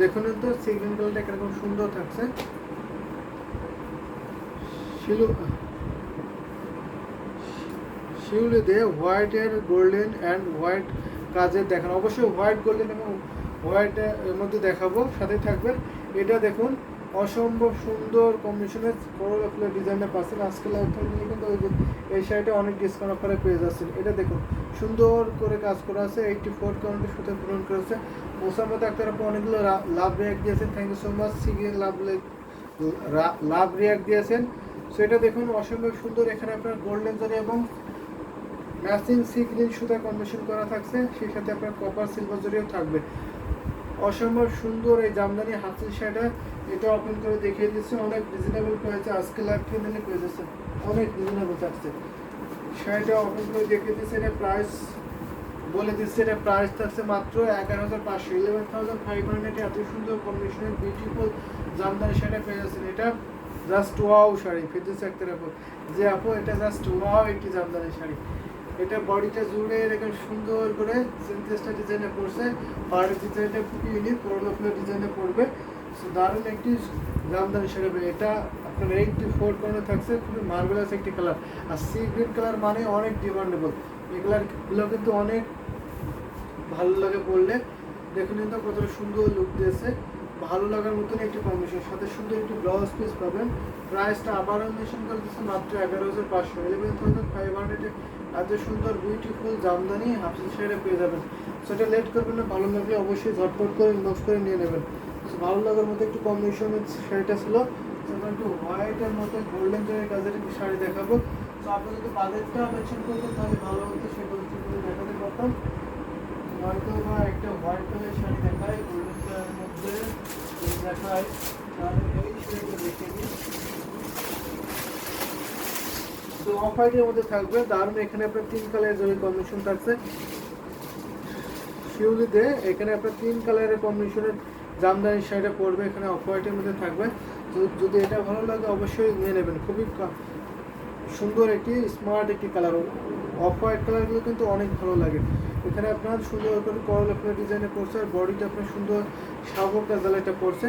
দেখুন তো সিগ্রিন কালারটা কিরকম সুন্দর থাকছে। শিউলি দিয়ে হোয়াইট এর গোল্ডেন অ্যান্ড হোয়াইট কাজের দেখান, অবশ্যই হোয়াইট গোল্ডেন এবং হোয়াইট এর মধ্যে দেখাবো, সাথে থাকবেন। এটা দেখুন অসম্ভব সুন্দর কম্বিনেশনের করলা ফুলের ডিজাইনটা পাচ্ছেন আজকে লাইভ থাকলে, কিন্তু ওই যে এই শাড়িটা অনেক ডিসকাউন্ট অফারে পেয়ে যাচ্ছেন। এটা দেখুন সুন্দর করে কাজ করা আছে, 84 কাউন্টের সাথে পূরণ করেছে। মোসাম্মদ আক্তার আপু অনেকগুলো লাভ রিয়াক্ট দিয়েছেন, থ্যাংক ইউ সো মাচ। সিগিয়ে লাভ রিয়াক্ট দিয়েছেন। সো এটা দেখুন অসম্ভব সুন্দর, এখানে আপনার গোল্ডেন জরি এবং ম্যাচিং সি গ্রিন সুতা কম্বিনেশন করা থাকছে, সেই সাথে আপনার কপার সিলভার জরিও থাকবে। অসম্ভব সুন্দর এই জামদানি হাতের শাড়িটা, এটা ওপেন করে দেখিয়ে দিচ্ছে, অনেক রিজনেবল প্রাইসে আজকে লাইভ কিনলে পেয়ে যাচ্ছে, অনেক রিজনেবল থাকছে। শাড়িটা ওপেন করে দেখিয়ে দিচ্ছে, এটা প্রাইস বলে দিচ্ছে, এটা প্রাইস থাকছে মাত্র 11,500, 11,500। এত সুন্দর কম্বিনেশনের বিউটিফুল জামদানি শাড়িটা পেয়ে যাচ্ছেন। এটা জাস্ট ওয়াও শাড়ি, ফিরদৌসী আক্তার আপু যে আপু এটা জাস্ট ওয়াও একটি জামদানি শাড়ি। এটা বডিটা জুড়ে এরকম সুন্দর করে সিনথেসটা ডিজাইনে পড়ছে, আর ডিজাইনটা খুবই ইউনিক, করলা ফুলের ডিজাইনে পড়বে। সো দারুণ একটি জামদানি শাড়ি। এটা আপনার 84 কর্নার থাকছে, খুবই মার্ভেলাস একটি কালার। আর সি গ্রিন কালার মানে অনেক ডিমান্ডেবল, এই কালারগুলো কিন্তু অনেক ভালো লাগে পরলে। দেখুন কিন্তু কতটা সুন্দর লুক দিয়েছে, ভালো লাগার মতন একটি কম্বিনেশন, সাথে সুন্দর একটি ব্লাউজ পিস পাবেন। প্রাইসটা আবারও মেনশন করে দিচ্ছে মাত্র 11,500, 11,500। এত সুন্দর বিউটিফুল জামদানি হাফ শাড়ি পেয়ে যাবেন। সেটা লেট করবেন না, ভালো লাগলে অবশ্যই ঝটপট করে ইনবক্স করে নিয়ে নেবেন। ভালো লাগার মতো একটু কম্বিনেশনের শাড়িটা ছিল। সেটা একটু হোয়াইটের মতো গোল্ডেন জয়ের কাজের একটি শাড়ি দেখাবো। তো আপনি যদি বাজেটটা মেনশন করতেন তাহলে ভালো হতো, সেটা দেখাতে পারতাম। হয়তো বা একটা হোয়াইট কালারের শাড়ি দেখায়, গোল্ডেন কালারের মধ্যে দেখায়, তাহলে এই শাড়িটা দেখে নিই। তো অফ হোয়াইটের মধ্যে থাকবে, দারুণ। এখানে আপনার 3 কালারের জরি কম্বিনেশন থাকছে শিউলিতে, এখানে আপনার 3 কালারের কম্বিনেশনের জামদানি শাড়িটা পরবে, এখানে অফ হোয়াইটের মধ্যে থাকবে। তো যদি এটা ভালো লাগে অবশ্যই নিয়ে নেবেন, খুবই সুন্দর একটি স্মার্ট একটি কালার। অফ হোয়াইট কালারগুলো কিন্তু অনেক ভালো লাগে। এখানে আপনার সুন্দর করে করলা ফুলের ডিজাইনে পড়ছে, আর বডিটা আপনার সুন্দর শাবক কাজাল এটা পড়ছে।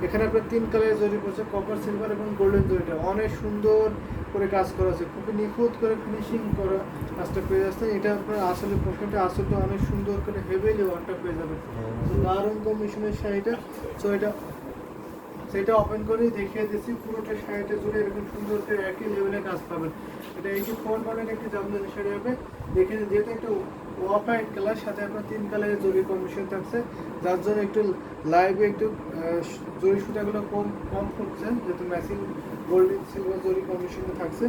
এখানে আপনার 3 কালারের জরি পড়ছে, কপার সিলভার এবং গোল্ডেন জরিটা অনেক সুন্দর করে কাজ করা আছে, খুবই নিখুঁত করে ফিনিশিং করা কাজটা পেয়ে যাচ্ছেন। এটা আপনার আসলে পোশাকটা আসলে অনেক সুন্দর করে হেভেলি ওয়ার্কটা পেয়ে যাবেন। তো দারুণ কম্বিনেশনের শাড়িটা। সো এটা সেটা ওপেন করেই দেখিয়ে দিচ্ছি, পুরোটা শাড়িটা জুড়ে এরকম সুন্দর করে একই লেভেলে কাজ পাবেন। এটা 84 মডেল একটি জামদানি শাড়ি হবে। দেখে যেহেতু একটা অফ হোয়াইট কালার, সাথে আপনার 3 কালারের জরি কম্বিনেশন থাকছে, যার জন্য একটু লাইভে একটু জরি সুতাগুলো কম ফুটছে, যেহেতু ম্যাচিং গোল্ডেন সিলভার জরি কম্বিনেশনে থাকছে।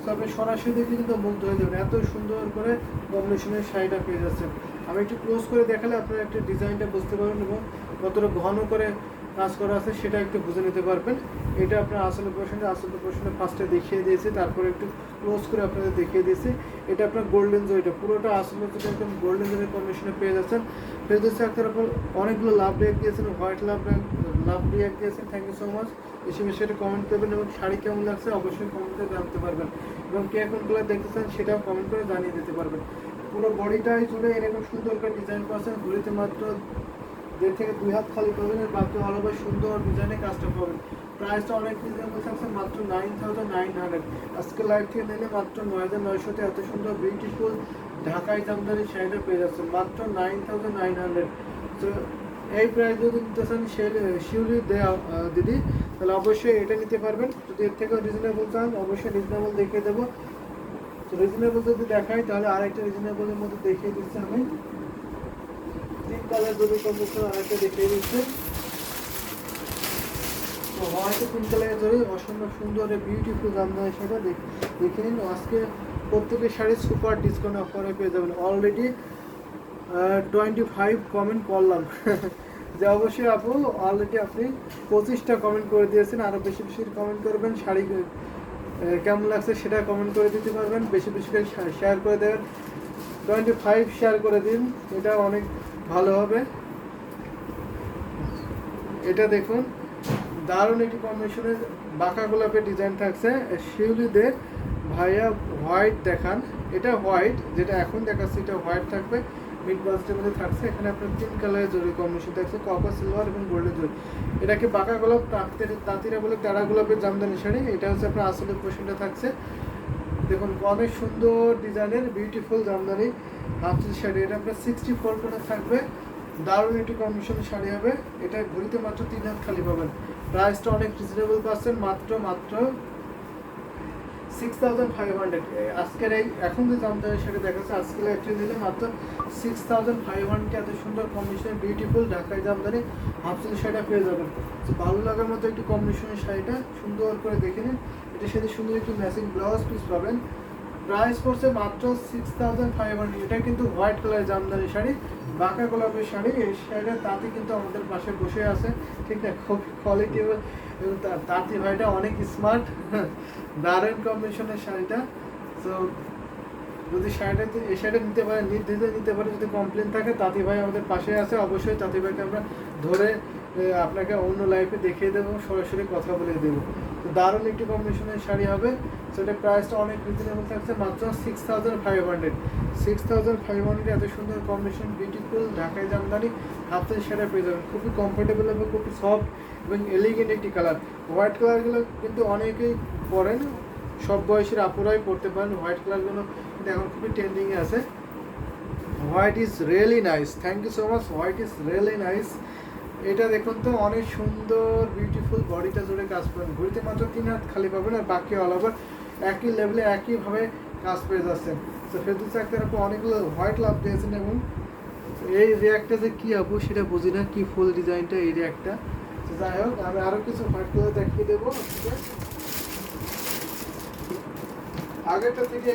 তো আপনি সরাসরি দেখে কিন্তু মুগ্ধ হয়ে যাবেন, এত সুন্দর করে কম্বিনেশনের শাড়িটা পেয়ে যাচ্ছেন। আমি একটু ক্লোজ করে দেখালে আপনারা একটা ডিজাইনটা বুঝতে পারবেন এবং কতটা ঘন করে কাজ করা আছে সেটা একটু বুঝে নিতে পারবেন। এটা আপনার আসলে পোর্শনে ফার্স্টে দেখিয়ে দিয়েছি, তারপরে একটু ক্লোজ করে আপনাদের দেখিয়ে দিয়েছি। এটা আপনার গোল্ডেন জরিটা, পুরোটা আসলে একদম গোল্ডেন জরির কম্বিনেশনে পেয়ে যাচ্ছেন। ফেরদৌসী আক্তার আপু অনেকগুলো লাভ রিয়াক্ট দিয়েছেন, হোয়াইট লাভ রিয়াক্ট দিয়েছেন, থ্যাংক ইউ সো মাচ। বেশি বেশি এটা কমেন্ট করবেন এবং শাড়ি কেমন লাগছে অবশ্যই কমেন্টে জানতে পারবেন, এবং কে কোন কালার দেখতেছেন সেটাও কমেন্ট করে জানিয়ে দিতে পারবেন। পুরো বডিটাই জুড়ে এরকম সুন্দর করে ডিজাইন করছেন, ঘুরিতে মাত্র 1.5 থেকে 2 হাত খালি পাবেন, এর বাকি অল ওভার সুন্দর ডিজাইনে কাজটা পাবেন। প্রাইসটা অনেক রিজনেবল থাকছে, মাত্র 9,900। আজকে লাইভ থেকে নিলে মাত্র 9,900-তে এত সুন্দর বিউটিফুল ঢাকাই জামদানি শাড়িটা পেয়ে যাচ্ছেন মাত্র 9,900। তো এই প্রাইস যদি নিতে চান শিউলি দেওয়া দিদি, তাহলে অবশ্যই এটা নিতে পারবেন। যদি এর থেকেও রিজনেবল চান অবশ্যই রিজনেবল দেখিয়ে দেবো। তো রিজনেবল যদি দেখাই তাহলে আরেকটা রিজনেবলের মধ্যে দেখিয়ে দিচ্ছি আমি, 3 কালার জরি কম্বিনেশন আরেকটা দেখিয়ে দিচ্ছি। তো হয়তো 3 কালারের জরি অসম্ভব সুন্দর বিউটিফুল জামদানি শাড়িটা দেখে নিন। আজকে প্রত্যেকের শাড়ি সুপার ডিসকাউন্ট অফারে পেয়ে যাবেন। অলরেডি 25 কমেন্ট করলাম যে অবশ্যই আপু অলরেডি আপনি 25টা কমেন্ট করে দিয়েছেন, আরও বেশি বেশি কমেন্ট করবেন, শাড়ি কেমন লাগছে সেটা কমেন্ট করে দিতে পারবেন, বেশি বেশি করে শেয়ার করে দেবেন। 25 শেয়ার করে দিন, এটা অনেক ভালো হবে। এটা দেখুন দারুণ একটি কম্বিনেশনের বাঁকা গোলাপের ডিজাইন থাকছে শিউলিদের। ভাইয়া হোয়াইট দেখান, এটা হোয়াইট যেটা এখন দেখাচ্ছে এটা হোয়াইট থাকবে, মিড বাজেটের মধ্যে থাকছে। এখানে আপনার 3 কালারের জরি কম্বিনেশন থাকছে, কপার, সিলভার এবং গোল্ডের জরি। এটাকে বাঁকা গোলাপ, তাঁতিরা বলে তেরা গোলাপের জামদানি শাড়ি। এটা হচ্ছে আপনার আসলের পোর্শনটা থাকছে। দেখুন অনেক সুন্দর ডিজাইনের beautiful Jamdani half silk sari. এটা আপনার 64 করে থাকবে, দারুণ একটি কম্বিনেশনের শাড়ি হবে। এটা ঘড়িতে মাত্র 3 হাত খালি পাবেন। প্রাইসটা অনেক রিজনেবল পাচ্ছেন, মাত্র 6500। আজকের এই এখন যে জামদানি শাড়ি দেখাচ্ছে আজকের অ্যাকচুয়ালি দিলে মাত্র 6500 এত সুন্দর কম্বিনেশনের বিউটিফুল ঢাকাই জামদানি হাফ সিল্ক শাড়িটা পেয়ে যাবেন। তো ভালো লাগার মতো একটি কম্বিনেশনের শাড়িটা সুন্দর করে দেখে নিন। এটার সাথে সুন্দর একটি ম্যাচিং ব্লাউজ পিস পাবেন। প্রাইস পড়ছে মাত্র 6500। এটা কিন্তু হোয়াইট কালারের জামদানি শাড়ি, বাঁকা গোলাপের শাড়ি। এই শাড়িটা তাঁতি কিন্তু আমাদের পাশে বসে আছে, ঠিক না? খুব কোয়ালিটি এবং তাঁতি ভাইটা অনেক স্মার্ট, দারুণ কম্বিনেশনের শাড়িটা। তো যদি শাড়িটাতে এই শাড়িটা নিতে পারেন, নির্দ্বিধায় নিতে পারে। যদি কমপ্লেন থাকে, তাঁতি ভাই আমাদের পাশে আছে, অবশ্যই তাঁতি ভাইকে আমরা ধরে আপনাকে অন্য লাইফে দেখিয়ে দেবো, সরাসরি কথা বলে দেবো। তো দারুণ একটি কম্বিনেশনের শাড়ি হবে। সেটা প্রাইসটা অনেক রিজনেবল থাকছে, মাত্র 6500। 6500 এত সুন্দর কম্বিনেশন বিউটিফুল ঢাকাই জামদানি হাফ সিল্ক শাড়ি পেয়ে যাবেন। খুবই কমফোর্টেবল এবং খুবই সফট এবং এলিগেন্ট একটি কালার। হোয়াইট কালারগুলো কিন্তু অনেকেই পরেন, সব বয়সের আপুরাই পরতে পারেন। হোয়াইট কালারগুলো কিন্তু এখন খুবই ট্রেন্ডিংয়ে আছে। White is really nice, thank you so much. White is really nice. এটা দেখুন তো অনেক সুন্দর বিউটিফুল, বডিটা জুড়ে কাজ পাবেন। ঘুরিতে মাত্র 3 হাত খালি পাবেন, আর বাকি অল ওভার একই লেভেলে একইভাবে কাজ পেয়ে যাচ্ছেন। তো ফেরদৌসী চাকতার আপু অনেকগুলো হোয়াইট লাভ দিয়েছেন, এবং এই রিয়াক্টটা যে কী আপু সেটা বুঝি না, কি ফুল ডিজাইনটা এই রিয়াক্টটা। তো যাই হোক, আমি আরও কিছু হোয়াইট কালার দেখিয়ে দেবো। আগেরটা থেকে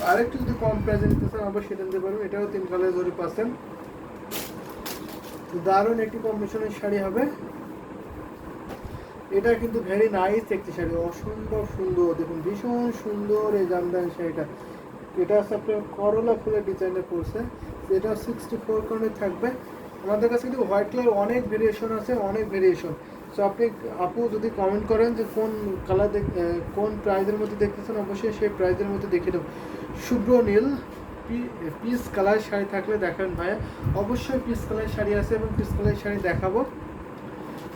আরেকটু যদি কম প্রাইসে নিতে চান আবার সেটা নিতে পারবেন। এটাও 3 কালার জরি পাচ্ছেন। দারুণ একটি কম্বিনেশনের শাড়ি হবে। এটা কিন্তু ভেরি নাইস একটি শাড়ি, অসম্ভব সুন্দর। দেখুন ভীষণ সুন্দর এই জামদানি শাড়িটা। এটা হচ্ছে আপনার করলা ফুলের ডিজাইনে করছে। এটা 64 করে থাকবে। আমাদের কাছে কিন্তু হোয়াইট কালার অনেক ভেরিয়েশন আছে, অনেক ভেরিয়েশন। সো আপনি আপু যদি কমেন্ট করেন যে কোন কালার কোন প্রাইজের মধ্যে দেখতেছেন, অবশ্যই সেই প্রাইজের মধ্যে দেখিয়ে দেবো। শুভ্র নীল পিস কালার শাড়ি থাকলে দেখাবেন ভাইয়া। অবশ্যই পিস কালার শাড়ি আছে এবং পিস কালার শাড়ি দেখাবো।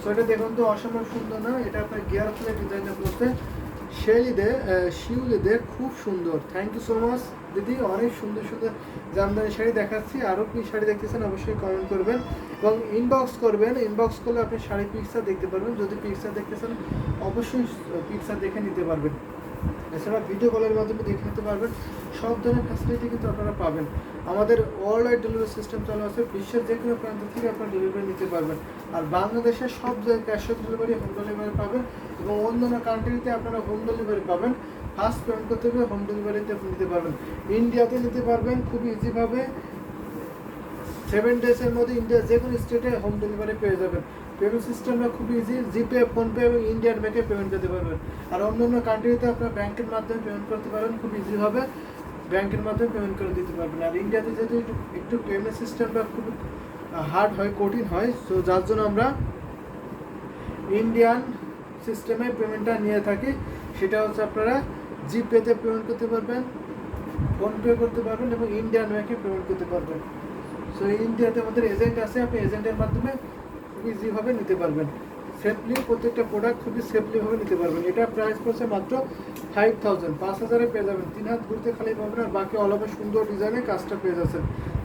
সো এটা দেখুন তো অসম্ভব সুন্দর না? এটা আপনার গিয়ার ফুলের ডিজাইনটা করতে শিউলিদের খুব সুন্দর। থ্যাংক ইউ সো মাচ দিদি, অনেক সুন্দর সুন্দর জামদানি শাড়ি দেখাচ্ছি। আরও কি শাড়ি দেখতেছেন অবশ্যই কমেন্ট করবেন এবং ইনবক্স করবেন। ইনবক্স করলে আপনি শাড়ি পিকচার দেখতে পারবেন। যদি পিকচার দেখতেছেন অবশ্যই পিকচার দেখে নিতে পারবেন। এছাড়া ভিডিও কলের মাধ্যমে দেখে নিতে পারবেন। সব ধরনের ফ্যাসিলিটি কিন্তু আপনারা পাবেন। আমাদের ওয়ার্ল্ড ওয়াইড ডেলিভারি সিস্টেম চালু আছে, বিশ্বের যে কোনো প্রান্ত থেকে আপনারা ডেলিভারি নিতে পারবেন। আর বাংলাদেশের সব জায়গায় cash on delivery, home delivery পাবেন, এবং অন্যান্য কান্ট্রিতে আপনারা হোম ডেলিভারি পাবেন। ফার্স্ট পেমেন্ট করতে হবে, হোম ডেলিভারিতে আপনি নিতে পারবেন। ইন্ডিয়াতে নিতে পারবেন খুব ইজিভাবে, 7 ডেজের মধ্যে ইন্ডিয়ার যে কোনো স্টেটে হোম ডেলিভারি পেয়ে যাবেন। পেমেন্ট সিস্টেমটা খুব ইজি, জিপে, ফোনপে এবং ইন্ডিয়ান ব্যাংকে পেমেন্ট করতে পারবেন। আর অন্য অন্য কান্ট্রিতে আপনার ব্যাংকের মাধ্যমে পেমেন্ট করতে পারেন, খুব ইজিভাবে ব্যাংকের মাধ্যমে পেমেন্ট করে দিতে পারবেন। আর ইন্ডিয়াতে যেহেতু একটু পেমেন্ট সিস্টেমটা খুব হার্ড হয়, কঠিন হয়, সো যার জন্য আমরা ইন্ডিয়ান সিস্টেমে পেমেন্টটা নিয়ে থাকি। সেটা হচ্ছে আপনারা জিপেতে পেমেন্ট করতে পারবেন, ফোনপে করতে পারবেন এবং ইন্ডিয়ান ব্যাংকে পেমেন্ট করতে পারবেন। সো ইন্ডিয়াতে আমাদের এজেন্ট আছে, আপনি এজেন্টের মাধ্যমে খুব ইজিভাবে নিতে পারবেন। সেফলি প্রত্যেকটা প্রোডাক্ট খুবই সেফলিভাবে নিতে পারবেন। এটা প্রাইস পড়ছে মাত্র 5000। 5000-এ পেয়ে যাবেন। 3 হাত ঘুরতে খালি পাবেন, আর বাকি অল ওভার সুন্দর ডিজাইনের কাজটা পেয়ে যাচ্ছেন।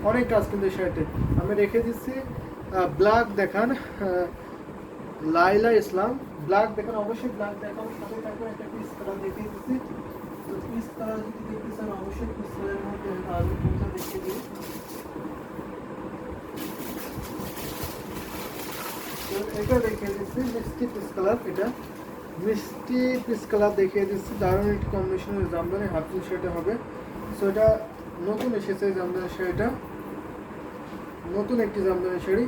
অনেক কাজ কিন্তু এই শাড়িতে আমি রেখে দিচ্ছি। ব্ল্যাক দেখান, লাইলা ইসলাম ব্ল্যাক দেখান, অবশ্যই ব্ল্যাক দেখাবো। সাথে থাকবে একটা পিস কালার দেখিয়ে দিচ্ছি। তো পিস কালার যদি দেখতে চান অবশ্যই পিস কালারের মধ্যে আলু কোনটা দেখিয়ে দিই। এটা দেখিয়ে দিচ্ছি মিষ্টি পিস কালার। এটা মিষ্টি পিস কালার দেখিয়ে দিচ্ছি। দারুণ একটি কম্বিনেশনের জামদানি হাফ সিল্ক শাড়িটা হবে। সো এটা নতুন এসেছে জামদানি শাড়িটা, নতুন একটি জামদানি শাড়ি।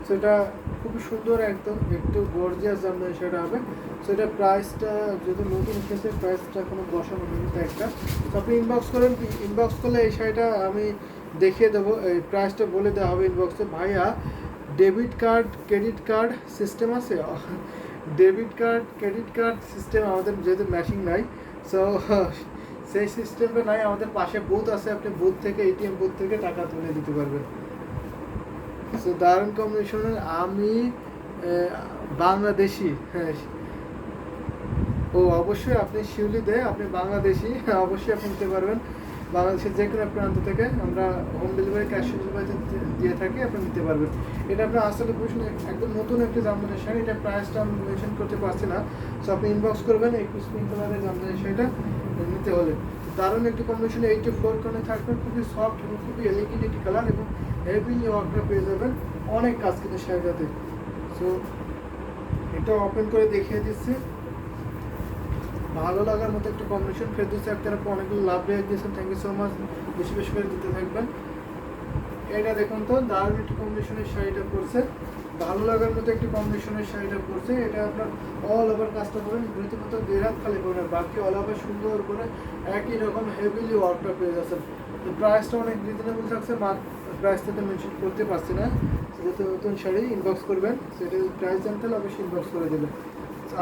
সো এটা খুবই সুন্দর, একদম একটু গর্জিয়াস জামদানি শাড়িটা হবে। সো এটা প্রাইসটা যেহেতু নতুন এসেছে, প্রাইসটা কোনো বসানো হয়নি তো একটা। তো আপনি ইনবক্স করেন, ইনবক্স করলে এই শাড়িটা আমি দেখিয়ে দেবো, এই প্রাইসটা বলে দেওয়া হবে ইনবক্সে। ভাইয়া debit card credit card system আছে? Debit card credit card system আমাদের যেহেতু ম্যাচিং নাই, সো সেই সিস্টেমটা নাই, আমাদের পাশে বুথ আছে, আপনি বুথ থেকে এটিএম বুথ থেকে টাকা তুলে দিতে পারবেন। সো দারুণ কম্বিনেশনের। আমি বাংলাদেশি, হ্যাঁ ও অবশ্যই আপনি শিউলি দেয়, আপনি বাংলাদেশি, অবশ্যই আপনি নিতে পারবেন। বাংলাদেশের যে কোনো প্রান্ত থেকে আমরা home delivery, cash on delivery দিয়ে থাকি, আপনি নিতে পারবেন। এটা আপনার আসলে প্রশ্ন, একদম নতুন একটি জামদানি শাড়ি, এটা প্রাইসটা আমি মেনশন করতে পারছি না। সো আপনি ইনবক্স করবেন এই পিঙ্ক কালারের জামদানি শাড়িটা নিতে হলে। দারুণ একটি কম্বিনেশন, 84 কোণে থাকবে, খুবই সফট এবং খুবই এলিগেন্ট একটি কালার এবং হেভি ওয়ার্কটা পেয়ে যাবেন, অনেক কাজ কিন্তু শাড়িটাতে। সো এটা ওপেন করে দেখিয়ে দিচ্ছি, ভালো লাগার মতো একটু কম্বিনেশন। ফেরদৌসী আক্তার আপু অনেকগুলো লাভ রেখে দিয়েছেন, থ্যাংক ইউ সো মাচ, বেশি বেশি করে দিতে থাকবেন। এটা দেখুন তো দারুণ একটি কম্বিনেশনের শাড়িটা পরছে, ভালো লাগার মতো একটি কম্বিনেশনের শাড়িটা পরছে। এটা আপনার অল ওভার কাজটা করেন রীতিমতো 1.5 হাত খালি করেন, বাকি অল ওভার সুন্দর করে একই রকম হেভিলি ওয়ার্কটা পেয়ে যাচ্ছেন। তো প্রাইসটা অনেক রিজনেবল থাকছে, প্রাইসটা তো মেনশন করতে পারছি না, যেহেতু নতুন শাড়ি ইনবক্স করবেন, সেটা প্রাইস জানতে হলে অবশ্যই ইনবক্স করে দেবেন।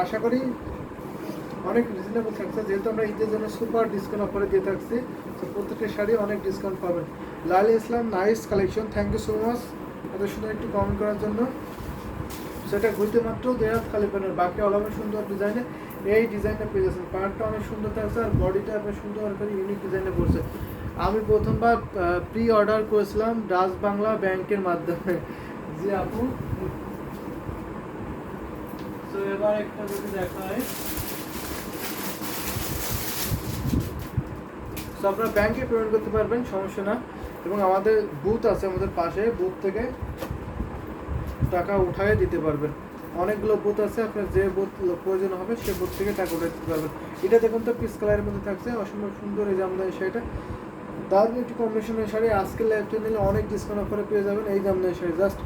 আশা করি অনেক রিজনেবল থাকছে, যেহেতু আমরা ঈদের জন্য সুপার ডিসকাউন্ট অফারে দিয়ে থাকছি, তো প্রত্যেকটা শাড়ি অনেক ডিসকাউন্ট পাবেন। Laila Islam, nice collection, thank you so much এত সুন্দর একটু কমেন্ট করার জন্য। সেটা ঘুরতে মাত্র 1.5 হাত খালি পেনের, বাকি অল ওভার সুন্দর ডিজাইনে এই ডিজাইনটা পেয়ে যাচ্ছেন। পার্টটা অনেক সুন্দর থাকছে আর বডিটা আপনার সুন্দর করে ইউনিক ডিজাইনে পড়ছে। আমি প্রথমবার প্রি অর্ডার করেছিলাম ডাচ বাংলা ব্যাংকের মাধ্যমে, জি আপু। তো এবার একটা যদি দেখা হয়, তো আপনারা ব্যাংকে পেমেন্ট করতে পারবেন, সমস্যা না। এবং আমাদের বুথ আছে আমাদের পাশে, বুথ থেকে টাকা উঠায়ে দিতে পারবেন। অনেকগুলো বুথ আছে, আপনার যে বুথ প্রয়োজন হবে সে বুথ থেকে টাকা উঠাই দিতে পারবেন। এটা দেখুন তো পিস কালারের মধ্যে থাকছে, অসম্ভব সুন্দর এই জামদানি শাড়িটা, দারুণ একটি কম্বিনেশনের শাড়ি। আজকে লাইভটা নিলে অনেক ডিসকাউন্ট অফারে পেয়ে যাবেন এই জামদানি শাড়ি, জাস্ট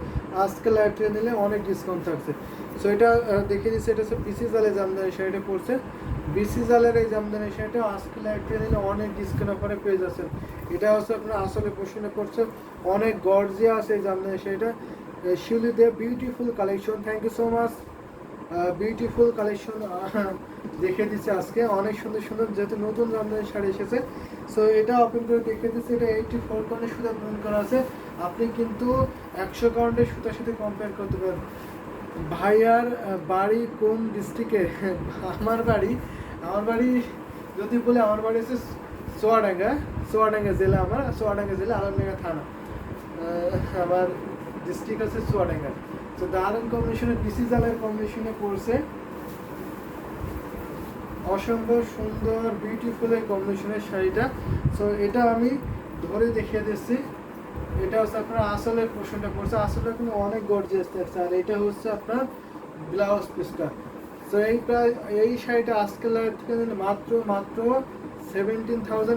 আজকে লাইভটা নিলে অনেক ডিসকাউন্ট থাকছে। সো এটা দেখিয়ে দিচ্ছি, এটা হচ্ছে বিসি জালের জামদানি শাড়িটা পড়ছে, বিসি জালের এই জামদানি শাড়িটা আজকে লাইভটা নিলে অনেক ডিসকাউন্ট অফারে পেয়ে যাচ্ছেন। এটা হচ্ছে আপনার আসলে পোষণে পড়ছে, অনেক গর্জিয়াস এই জামদানি শাড়িটা। Shiuli De beautiful collection, thank you so much, beautiful collection দেখে দিচ্ছে আজকে, অনেক সুন্দর সুন্দর, যেহেতু নতুন জামদানি শাড়ি এসেছে। সো এটা ওপেন করে দেখে দিচ্ছে, এটা 84 কাউন্টের সুতা পূরণ করা আছে, আপনি কিন্তু 100 কাউন্টের সুতার সাথে কম্পেয়ার করতে পারেন। ভাইয়ার বাড়ি কোন ডিস্ট্রিক্টে? আমার বাড়ি যদি বলে, আমার বাড়ি হচ্ছে চুয়াডাঙ্গা জেলা, আমার চুয়াডাঙ্গা জেলা, আলমডাঙ্গা থানা, আমার ডিস্ট্রিক্ট আছে চুয়াডাঙ্গা। তো দারুণ কম্বিনেশনে বিসি জালের কম্বিনেশনে পড়ছে, অসম্ভব সুন্দর বিউটিফুল এই কম্বিনেশনের শাড়িটা। সো এটা আমি ধরে দেখিয়ে দিচ্ছি, এটা হচ্ছে আপনার আসলের পোর্শনটা পড়ছে, আসলটা কিন্তু অনেক গর্জিয়াস থাকছে। আর এটা হচ্ছে আপনার ব্লাউজ পিসটা। সো এই শাড়িটা আজকে লাইভ থেকে মাত্র 17,500,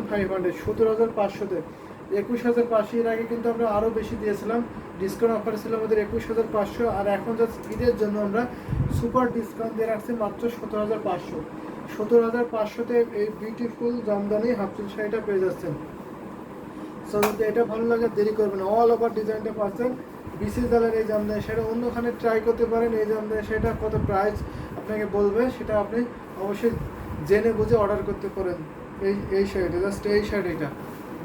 17,500-তে, 21,500। এর আগে কিন্তু আমরা আরও বেশি দিয়েছিলাম, ডিসকাউন্ট অফার ছিল আমাদের 21,500, আর এখন জাস্ট ঈদের জন্য আমরা সুপার ডিসকাউন্ট দিয়ে রাখছি মাত্র 17,500। 17,500-তে এই বিউটিফুল জামদানি হাফসিল শাড়িটা পেয়ে যাচ্ছেন। সো যদি এটা ভালো লাগে দেরি করবেন, অল ওভার ডিজাইনটা পাচ্ছেন বিসি জালের এই জামদানি শাড়ি। অন্যখানে ট্রাই করতে পারেন, এই জামদানি শাড়িটা কত প্রাইস আপনাকে বলবে, সেটা আপনি অবশ্যই জেনে বুঝে অর্ডার করতে পারেন। এই শাড়িটা, জাস্ট এই শাড়িটা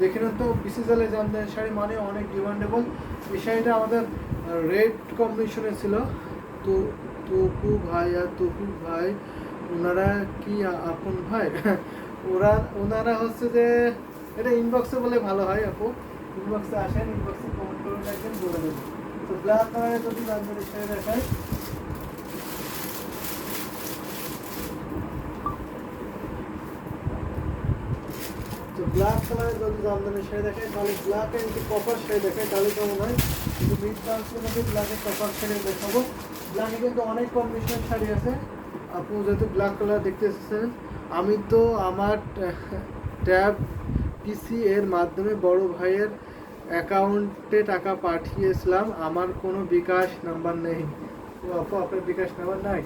দেখে নেন তো, বিসি জালের জামদানি শাড়ি মানে অনেক ডিমান্ডেবল। এই শাড়িটা আমাদের রেড কম্বিনেশনে ছিল। তো তপু ভাই, ওনারা কি আপন ভাই? ওনারা হচ্ছে যে, এটা ইনবক্সে বলে ভালো হয় আপু, ইনবক্সে আসেন, ইনবক্সে কমেন্ট করে রাখবেন, বলে দেবেন। তো ব্ল্যাক কালারের যদি জামদানি শাড়ি দেখায়, তো ব্ল্যাক কালারের যদি জামদানি শাড়ি দেখায়, তাহলে ব্ল্যাক এর যদি কপার শাড়ি দেখায় তাহলে কেমন হয়? কিন্তু মিড ট্রান্সের মধ্যে ব্ল্যাকের কপার শাড়ি দেখাবো। ব্ল্যাকে কিন্তু অনেক কম্বিনেশনের শাড়ি আছে, আপনি যেহেতু ব্ল্যাক কালার দেখতে এসেছেন। আমি তো আমার ট্যাব পিসি এর মাধ্যমে বড় ভাইয়ের অ্যাকাউন্টে টাকা পাঠিয়েছিলাম, আমার কোনো বিকাশ নাম্বার নেই। তো আপু, আপনার বিকাশ নাম্বার নাই?